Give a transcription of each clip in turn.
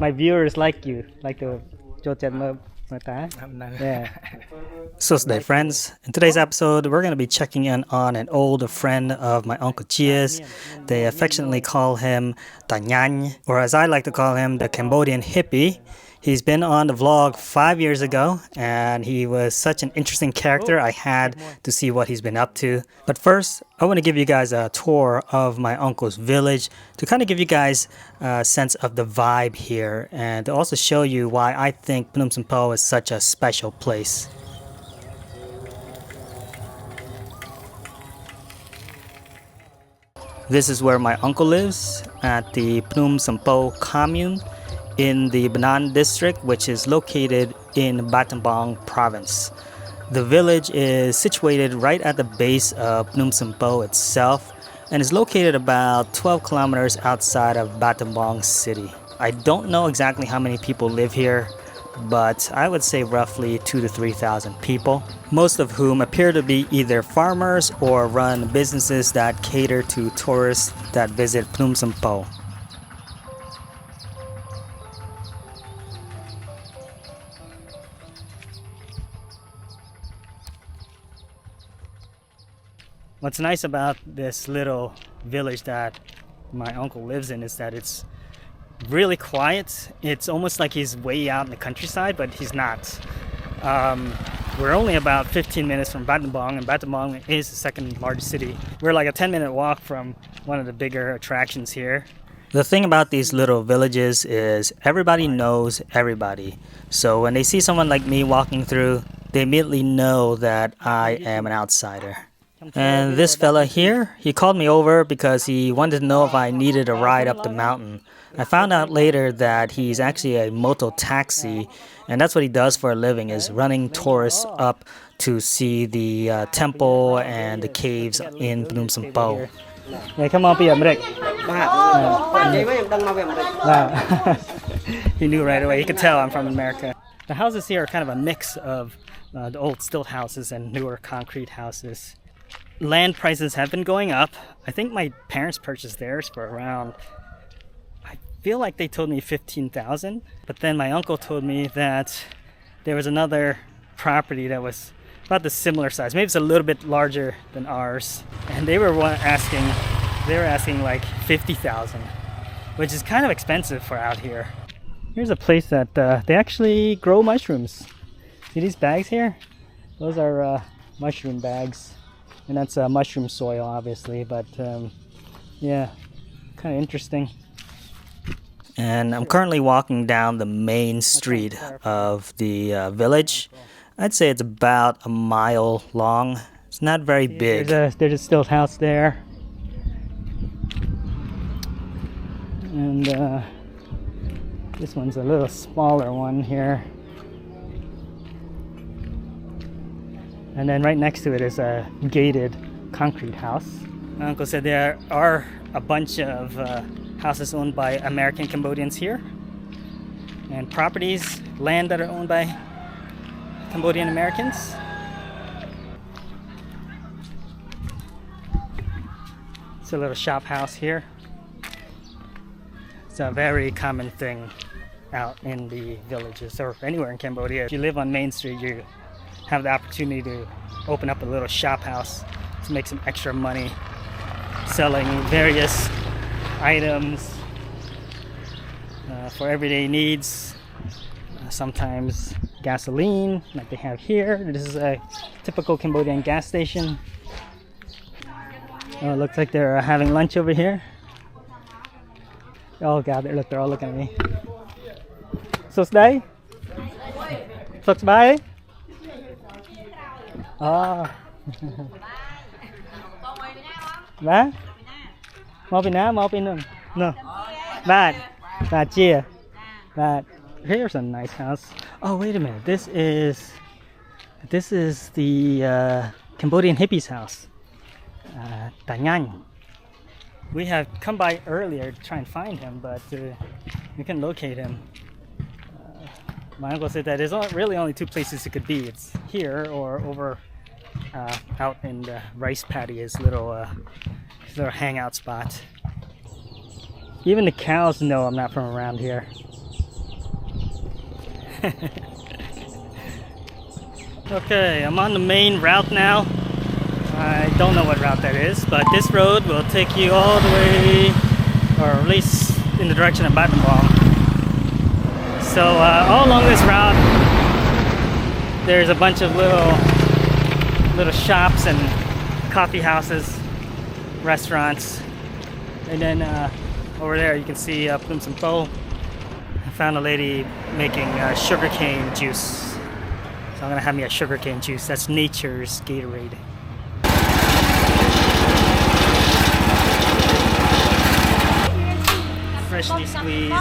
my viewers like you, like the yeah. So today, friends, in today's episode, we're going to be checking in on an old friend of my Uncle Chia's. They affectionately call him Ta Nhan, or as I like to call him, the Cambodian hippie. He's been on the vlog 5 years ago, and he was such an interesting character. I had to see what he's been up to. But first, I want to give you guys a tour of my uncle's village to kind of give you guys a sense of the vibe here and to also show you why I think Phnom Penh is such a special place. This is where my uncle lives, at the Phnom Penh commune in the Banan district, which is located in Battambang province. The village is situated right at the base of Phnom Penh itself and is located about 12 kilometers outside of Battambang city. I don't know exactly how many people live here, but I would say roughly 2,000 to 3,000 people, most of whom appear to be either farmers or run businesses that cater to tourists that visit Phnom Penh. What's nice about this little village that my uncle lives in is that it's really quiet. It's almost like he's way out in the countryside, but he's not. We're only about 15 minutes from Battambang, and Battambang is the second largest city. We're like a 10-minute walk from one of the bigger attractions here. The thing about these little villages is everybody knows everybody. So when they see someone like me walking through, they immediately know that I am an outsider. And this fella here, he called me over because he wanted to know if I needed a ride up the mountain. I found out later that he's actually a moto taxi, and that's what he does for a living, is running tourists up to see the temple and the caves in Phnom Penh. Yeah, come on, He knew right away. He could tell I'm from America. The houses here are kind of a mix of the old stilt houses and newer concrete houses. Land prices have been going up. I think my parents purchased theirs for around, I feel like they told me 15,000, but then my uncle told me that there was another property that was about the similar size. Maybe it's a little bit larger than ours, and they were asking like 50,000, which is kind of expensive for out here. Here's a place that they actually grow mushrooms. See these bags here? Those are mushroom bags. And that's mushroom soil, obviously, but yeah, kind of interesting. And I'm currently walking down the main street of the village. I'd say it's about a mile long. It's not very big. There's a stilt house there. And this one's a little smaller one here. And then right next to it is a gated concrete house. My uncle said there are a bunch of houses owned by American Cambodians here, and properties, land that are owned by Cambodian Americans. It's a little shop house here. It's a very common thing out in the villages or anywhere in Cambodia. If you live on Main Street, you have the opportunity to open up a little shop house to make some extra money selling various items for everyday needs. Sometimes gasoline, like they have here. This is a typical Cambodian gas station. Oh, it looks like they're having lunch over here. Oh God, they're all looking at me. So today? So today? Má Mau Việt Nam, mau bên no. Bad. Chia. Bad. Here's a nice house. Oh, wait a minute. This is the Cambodian hippie's house. Ta Nhan. We have come by earlier to try and find him, but we couldn't locate him. My uncle said that there's really only two places it could be. It's here or over out in the rice paddy, his little hangout spot. Even the cows know I'm not from around here. Okay, I'm on the main route now. I don't know what route that is, but this road will take you all the way, or at least in the direction of Battambang. So all along this route, there's a bunch of little shops and coffee houses, restaurants, and then over there you can see Phnom Som Po. I found a lady making sugarcane juice. So I'm gonna have me a sugarcane juice. That's nature's Gatorade. Freshly squeezed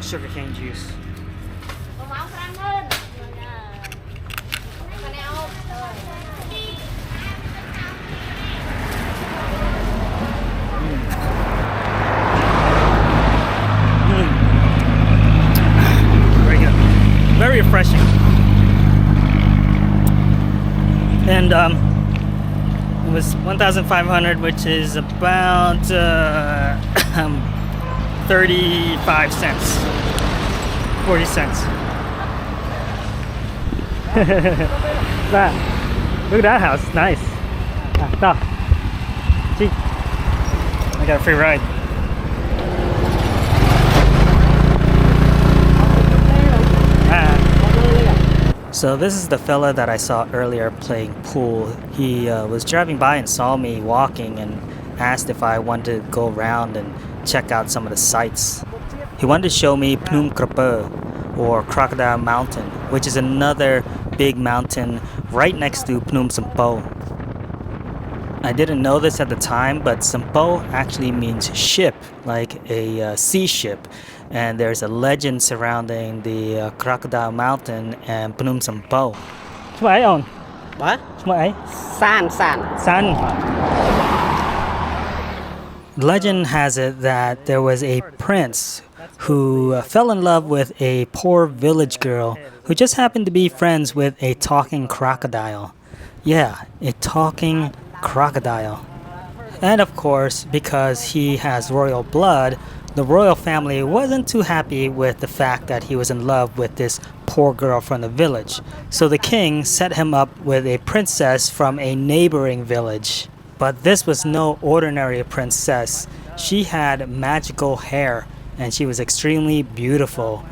sugarcane juice. Very good. Very refreshing. And it was 1,500, which is about 35 cents, 40 cents. Look at that house, nice. See, I got a free ride. So this is the fella that I saw earlier playing pool. He was driving by and saw me walking and asked if I wanted to go around and check out some of the sights. He wanted to show me Phnom Krapa, or Crocodile Mountain, which is another big mountain right next to Phnom Som Po. I didn't know this at the time, but Som Po actually means ship, like a sea ship. And there's a legend surrounding the Crocodile Mountain and Phnom Som Po. Chma ai on? What? Chma ai? San. Legend has it that there was a prince who fell in love with a poor village girl who just happened to be friends with a talking crocodile. Yeah, a talking crocodile. And of course, because he has royal blood, the royal family wasn't too happy with the fact that he was in love with this poor girl from the village. So the king set him up with a princess from a neighboring village. But this was no ordinary princess. She had magical hair and she was extremely beautiful.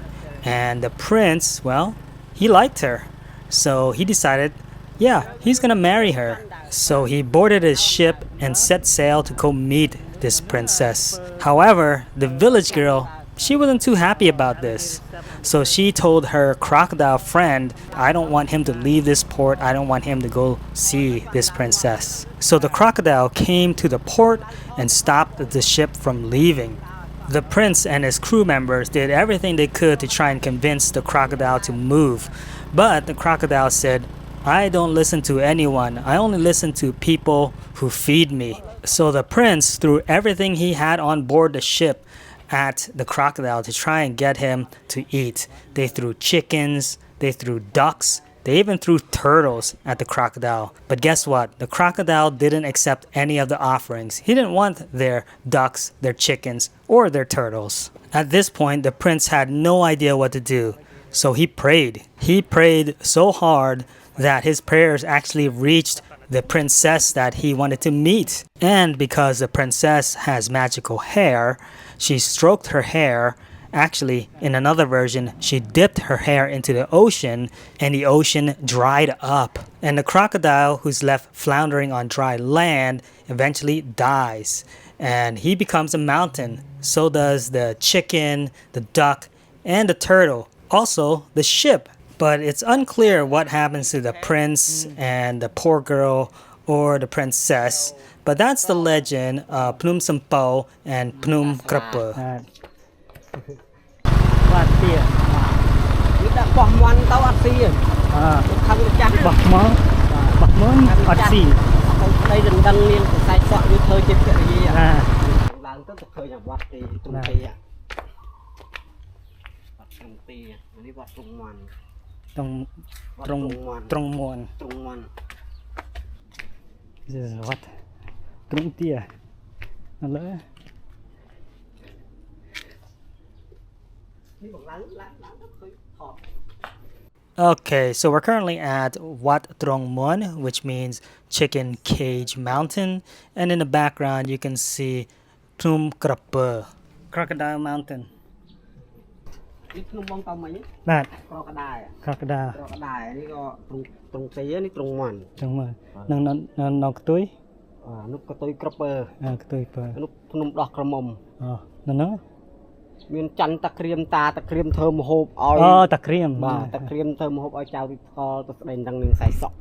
And the prince, well, he liked her. So he decided, yeah, he's gonna marry her. So he boarded his ship and set sail to go meet this princess. However, the village girl, she wasn't too happy about this. So she told her crocodile friend, I don't want him to leave this port. I don't want him to go see this princess. So the crocodile came to the port and stopped the ship from leaving. The prince and his crew members did everything they could to try and convince the crocodile to move. But the crocodile said, I don't listen to anyone. I only listen to people who feed me. So the prince threw everything he had on board the ship at the crocodile to try and get him to eat. They threw chickens, they threw ducks, they even threw turtles at the crocodile. But guess what? The crocodile didn't accept any of the offerings. He didn't want their ducks, their chickens, or their turtles. At this point, the prince had no idea what to do. So he prayed. He prayed so hard that his prayers actually reached the princess that he wanted to meet. And because the princess has magical hair, she stroked her hair. Actually, in another version, she dipped her hair into the ocean and the ocean dried up. And the crocodile, who's left floundering on dry land, eventually dies. And he becomes a mountain. So does the chicken, the duck, and the turtle. Also, the ship. But it's unclear what happens to the prince and the poor girl or the princess. But that's the legend of Phnom Som Po and Phnom Krapa. Trong muôn. This is what? Trong tia. Okay, so we're currently at Wat Trong Mon, which means Chicken Cage Mountain, and in the background you can see Tum Krapper, Crocodile Mountain. That crocodile. Trong Mon. Nong Ktoi. Ktoi Per. Oh, no. មានច័ន្ទតាក្រៀមតាតាក្រៀមធ្វើមហូបឲ្យ Oh,តាក្រៀម បាទតាក្រៀមធ្វើមហូបឲ្យចៅទីថលទៅស្ដែងដឹងនឹងខ្សែសក់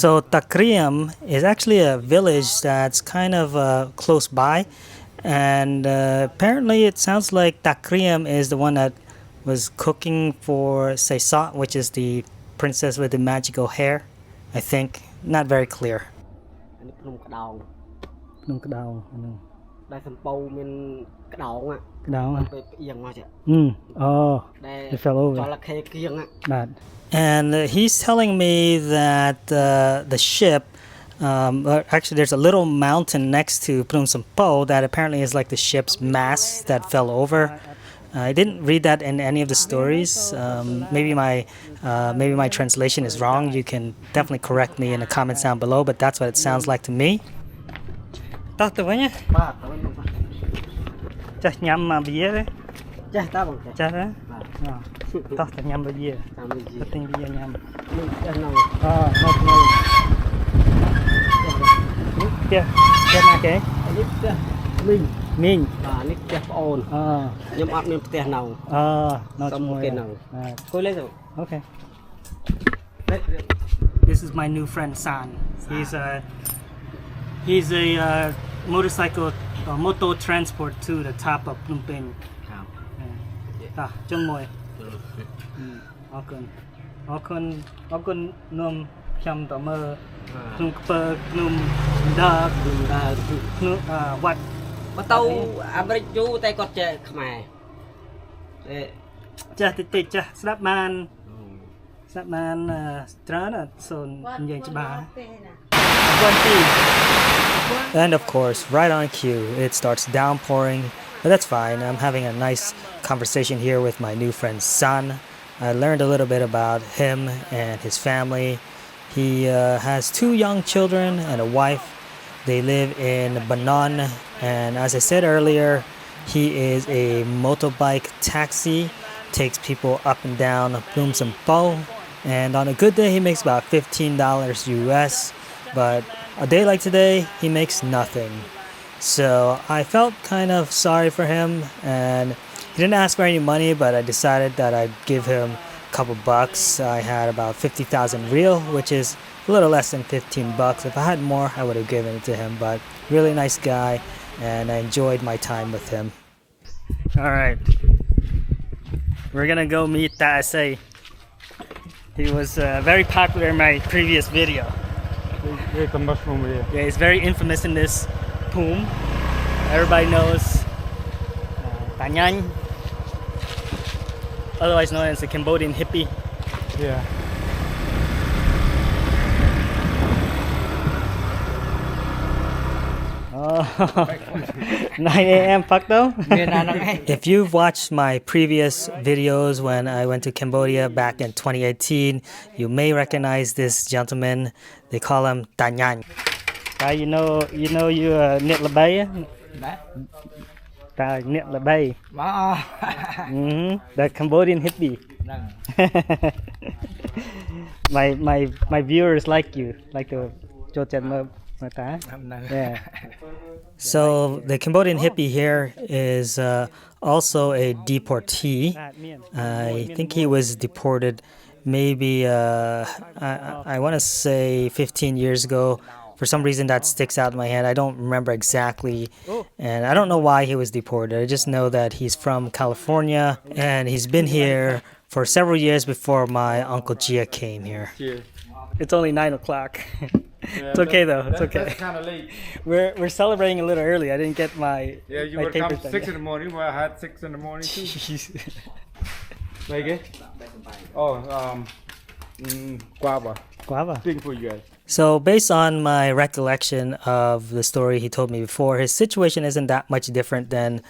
So Takriam is actually a village that's kind of close by, and apparently it sounds like Takriam is the one that was cooking for Saisot, which is the princess with the magical hair. I think not very clear. នេះភ្នំក្តោង Nung Kadao. ដែលសំពៅមានក្តោង Kadao. ទៅផ្អៀងមកចា Oh. ដែល It fell over. ចលខេគៀង That. And he's telling me that the ship, actually there's a little mountain next to Phnom Sampo that apparently is like the ship's mast that fell over. I didn't read that in any of the stories. Maybe my translation is wrong. You can definitely correct me in the comments down below, but that's what it sounds like to me. តោះទៅវិញ បាទទៅវិញ ចាស់ញ៉ាំមកវាទេ ចាស់តើបង ចាស់ទេ បាទ តោះទៅញ៉ាំវា តាមវិជា ទិញវាញ៉ាំ នេះចាស់នៅ មកនៅផ្ទះណាគេ នេះចាស់មីង មីង បាទនេះចាស់ប្អូនខ្ញុំអត់មានផ្ទះនៅ នៅជាមួយគេនៅ គួយលេទៅ Okay. This is my new friend San. He's a motorcycle moto transport to the top of Phnom Penh. ครับ ចុងមួយអរគុណនំខ្ញុំទៅមើលក្នុងខ្ពើក្នុងដើរក្នុងវត្ត មកទៅអាមេរិកយូរតែគាត់ចេះខ្មែរទេ ចាស់តិចចាស់ស្ដាប់បានច្រើនសូននិយាយច្បាស់ And of course, right on cue, it starts downpouring, but that's fine. I'm having a nice conversation here with my new friend San. I learned a little bit about him and his family. He has 2 young children and a wife. They live in Banon, and as I said earlier, he is a motorbike taxi, takes people up and down Phnom Sampo, and on a good day he makes about $15 US, but a day like today he makes nothing. So I felt kind of sorry for him, and he didn't ask for any money, but I decided that I'd give him a couple bucks. I had about 50,000 real, which is a little less than $15. If I had more, I would have given it to him, but really nice guy, and I enjoyed my time with him. All right, we're gonna go meet Taasay. He was very popular in my previous video. Yeah, he's very infamous in this poem. Everybody knows Tanyang, otherwise known as the Cambodian hippie. Yeah. 9 a.m. though. If you've watched my previous videos when I went to Cambodia back in 2018, you may recognize this gentleman. They call him Tanyang. You know you Nit Labay? Nit Labay. The Cambodian hippie. my viewers like you, like the Yeah. So the Cambodian hippie here is also a deportee. I think he was deported maybe I want to say 15 years ago. For some reason that sticks out in my head. I don't remember exactly, and I don't know why he was deported. I just know that he's from California, and he's been here for several years before my Uncle Gia came here. It's only 9 o'clock. It's okay though. It's okay. That's kind of late. We're celebrating a little early. I didn't get my You my would come papers 6 in the morning. Well, I had 6 in the morning too. Like it? Guava. Thing for you guys. So based on my recollection of the story he told me before, his situation isn't that much different than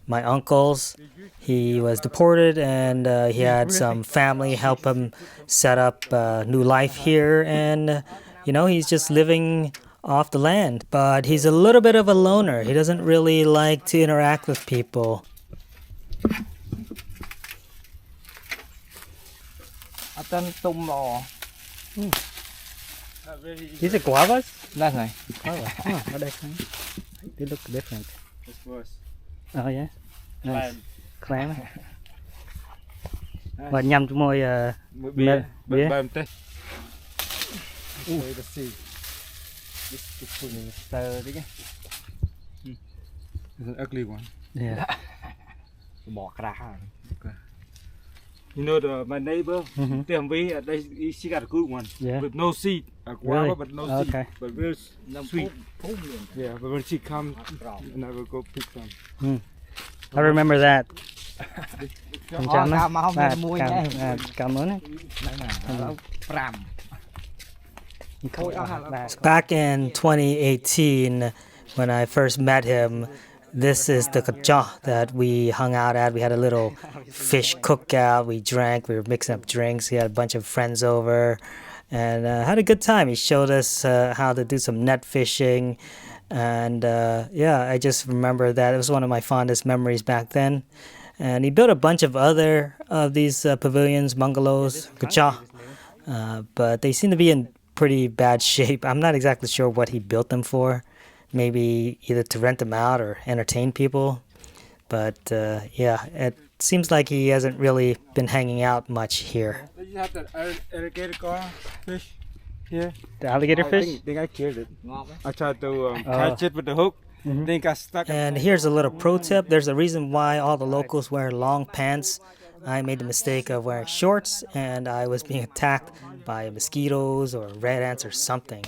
my uncle's. He was deported, and he had some family help him set up a new life here, and he's just living off the land. But he's a little bit of a loner. He doesn't really like to interact with people. These are guavas? That's nice. Guava. Oh, they look different. This was Oh yeah? Nice. clam. Clam. Và nhâm chúng môi Beer. beer. Bơm tê. Wait to see. This food is stir đi cái. It's an ugly one. Yeah. Bỏ ra. You know my neighbor, she got a good one. Yeah. With no seed. A guava Really? but no Okay. seed. But real sweet. Yeah, but when she comes, and I will go pick some. I remember that. Back in 2018, when I first met him, this is the kacha that we hung out at. We had a little fish cookout. We drank. We were mixing up drinks. He had a bunch of friends over, and had a good time. He showed us how to do some net fishing, and I just remember that it was one of my fondest memories back then. And he built a bunch of other of these pavilions, bungalows, kacha, but they seem to be in pretty bad shape. I'm not exactly sure what he built them for. Maybe either to rent them out or entertain people. But it seems like he hasn't really been hanging out much here. Did you have that alligator fish here? The alligator I fish? think I killed it. I tried to catch it with the hook. Then got stuck. And here's a little pro tip. There's a reason why all the locals wear long pants. I made the mistake of wearing shorts, and I was being attacked by mosquitoes or red ants or something.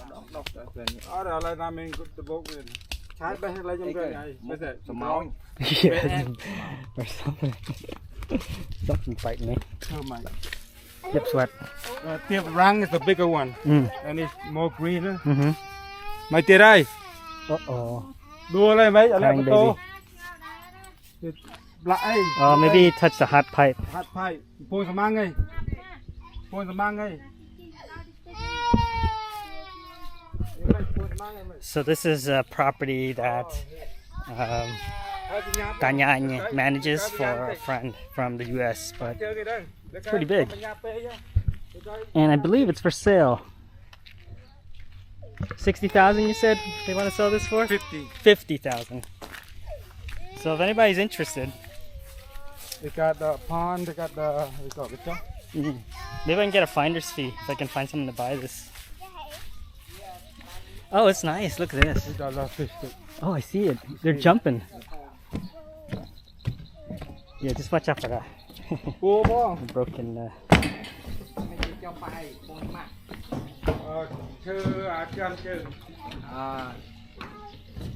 Yeah, or something. Something biting me. Oh my. Yep, sweat. Tiệp rang is the bigger one, and it's more greener. Mm-hmm. Mày tiệt đây. Uh-oh. Đua lên mấy, ở Crying lại tô. Oh, maybe he touched the hot pipe. Hot pipe. Phun sa mang ngay. Phun sa mang ngay. So this is a property that Tanyanya manages for a friend from the US, but it's pretty big. And I believe it's for sale. 60,000 you said they want to sell this for? 50,000. So if anybody's interested, They got the pond, they got the maybe I can get a finder's fee if I can find someone to buy this. Oh, it's nice. Look at this. fish. Oh, I see it. They're jumping. Yeah, just watch out for that. Broken.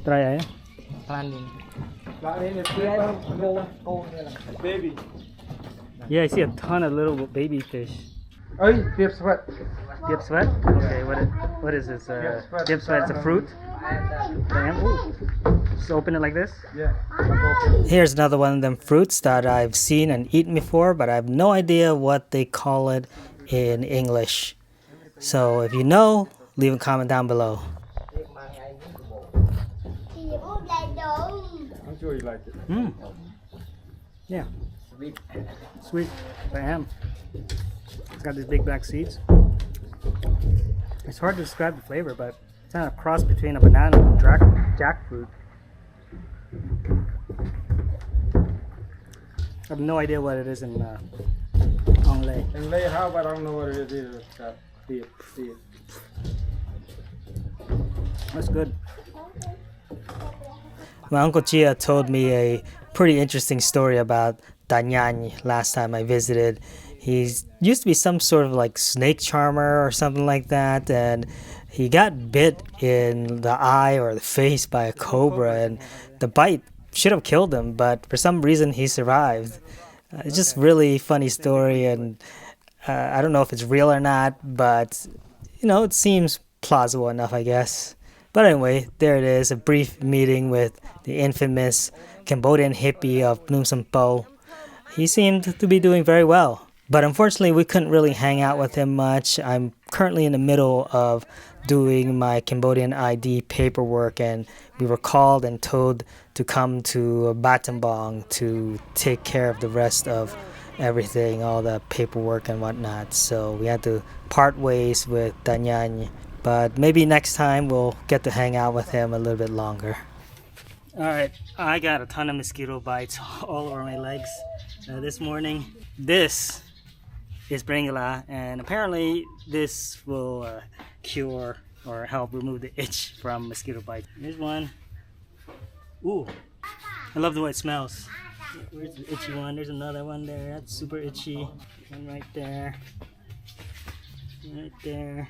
Try it. Baby. Yeah, I see a ton of little baby fish. Ơi, tiệp sweat. Dip sweat? Okay, what is this? Dip sweat, it's a fruit? Damn. Ooh. Just open it like this? Yeah. Here's another one of them fruits that I've seen and eaten before, but I have no idea what they call it in English. So if you know, leave a comment down below. I'm sure you like it. Yeah. Sweet. I am. It's got these big black seeds. It's hard to describe the flavor, but it's kind of a cross between a banana and jackfruit. I have no idea what it is in Anglais. And lay it how, but I don't know what it is either. See it. That's good. My Uncle Chia told me a pretty interesting story about Danyan last time I visited. He used to be some sort of like snake charmer or something like that, and he got bit in the eye or the face by a cobra, and the bite should have killed him, but for some reason he survived. It's just really funny story, and I don't know if it's real or not, but it seems plausible enough, I guess. But anyway, there it is, a brief meeting with the infamous Cambodian hippie of Phnom Penh. He seemed to be doing very well. But unfortunately, we couldn't really hang out with him much. I'm currently in the middle of doing my Cambodian ID paperwork, and we were called and told to come to Battambang to take care of the rest of everything, all the paperwork and whatnot. So we had to part ways with Danyan. But maybe next time we'll get to hang out with him a little bit longer. Alright, I got a ton of mosquito bites all over my legs this morning. This is Bringala, and apparently this will cure or help remove the itch from mosquito bites. Here's one. Ooh, I love the way it smells. Where's the itchy one? There's another one there. That's super itchy. One right there. Right there.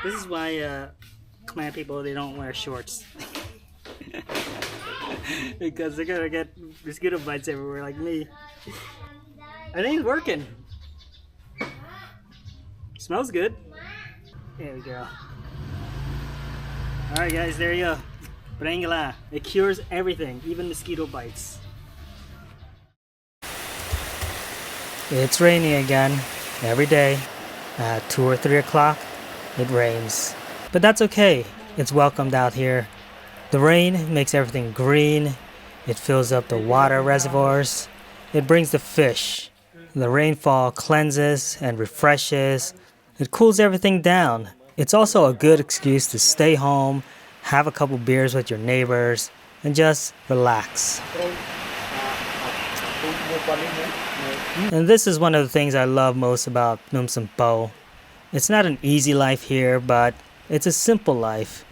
This is why Khmer people, they don't wear shorts. Because they're gonna get mosquito bites everywhere like me. I think it's working. Smells good. There we go. Alright guys, there you go. Bringala. It cures everything, even mosquito bites. It's raining again. Every day. At 2 or 3 o'clock, it rains. But that's okay. It's welcomed out here. The rain makes everything green. It fills up the water reservoirs. It brings the fish. The rainfall cleanses and refreshes. It cools everything down. It's also a good excuse to stay home, have a couple beers with your neighbors, and just relax. And this is one of the things I love most about Phnom Penh. It's not an easy life here, but it's a simple life.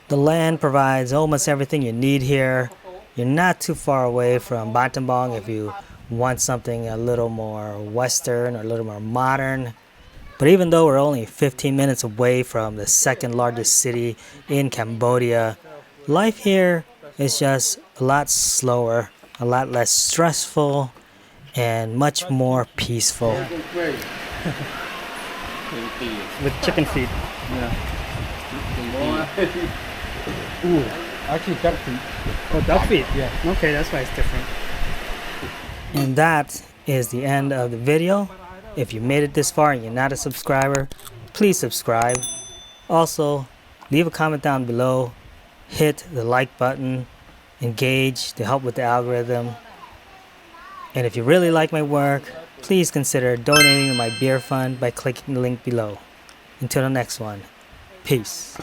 The land provides almost everything you need here. You're not too far away from Battambang if you want something a little more Western or a little more modern. But even though we're only 15 minutes away from the second largest city in Cambodia, life here is just a lot slower, a lot less stressful, and much more peaceful. With chicken feet. Yeah. Ooh, actually duck feet. Oh, duck feet? Yeah. Okay, that's why it's different. And that is the end of the video. If you made it this far and you're not a subscriber, please subscribe. Also, leave a comment down below. Hit the like button. Engage to help with the algorithm. And if you really like my work, please consider donating to my beer fund by clicking the link below. Until the next one, peace.